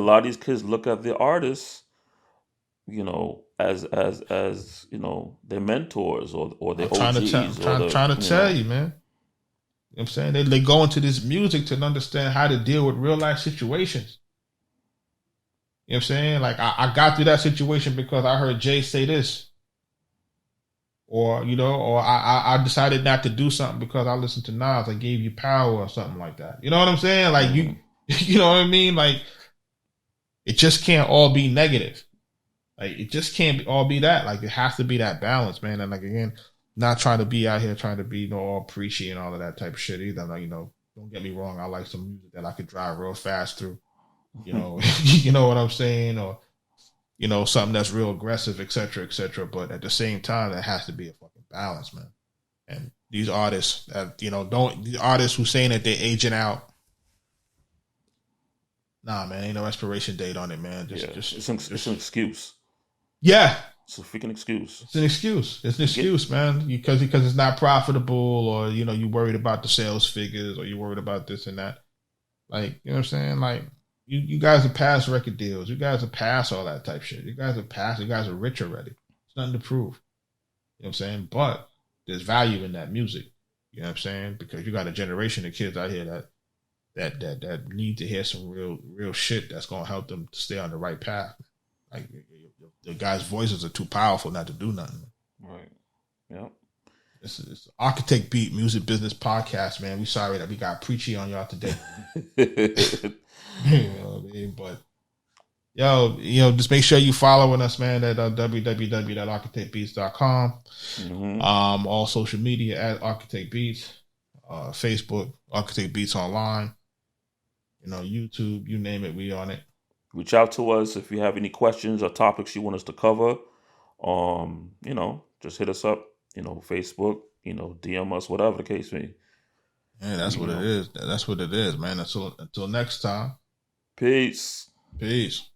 lot of these kids look at the artists, as their mentors or their OGs. Trying to tell you, man. You know what I'm saying? They go into this music to understand how to deal with real life situations. You know what I'm saying? Like, I got through that situation because I heard Jay say this. Or I decided not to do something because I listened to Nas. I gave you power or something like that. You know what I'm saying? Like, you know what I mean? Like, it just can't all be negative. Like, it just can't all be that. Like, it has to be that balance, man. And, like, again, not trying to be out here trying to be all preachy and all of that type of shit either. Like, don't get me wrong. I like some music that I could drive real fast through. You know what I'm saying? Or, something that's real aggressive, et cetera, et cetera. But at the same time, there has to be a fucking balance, man. And these artists that, the artists who saying that they're aging out, nah, man, ain't no expiration date on it, man. It's an excuse. Yeah. It's a freaking excuse. It's an excuse, man. Because it's not profitable, or, you worried about the sales figures, or you worried about this and that. Like, you know what I'm saying? Like, you guys are past record deals. You guys are past all that type shit. You guys are past. You guys are rich already. It's nothing to prove. You know what I'm saying? But there's value in that music. You know what I'm saying? Because you got a generation of kids out here that need to hear some real shit that's gonna help them to stay on the right path. Like, the guys' voices are too powerful not to do nothing. Right. Yep. This is Arkatech Beat Music Business Podcast, man. We sorry that we got preachy on y'all today. You know what I mean? But just make sure you following us, man, at www.arkatechbeatz.com. Mm-hmm. All social media at Arkatech Beatz, Facebook, Arkatech Beatz Online. YouTube, you name it, we on it. Reach out to us if you have any questions or topics you want us to cover. Just hit us up. Facebook. DM us, whatever the case may be. Yeah, that's what it is. That's what it is, man. Until next time. Peace. Peace.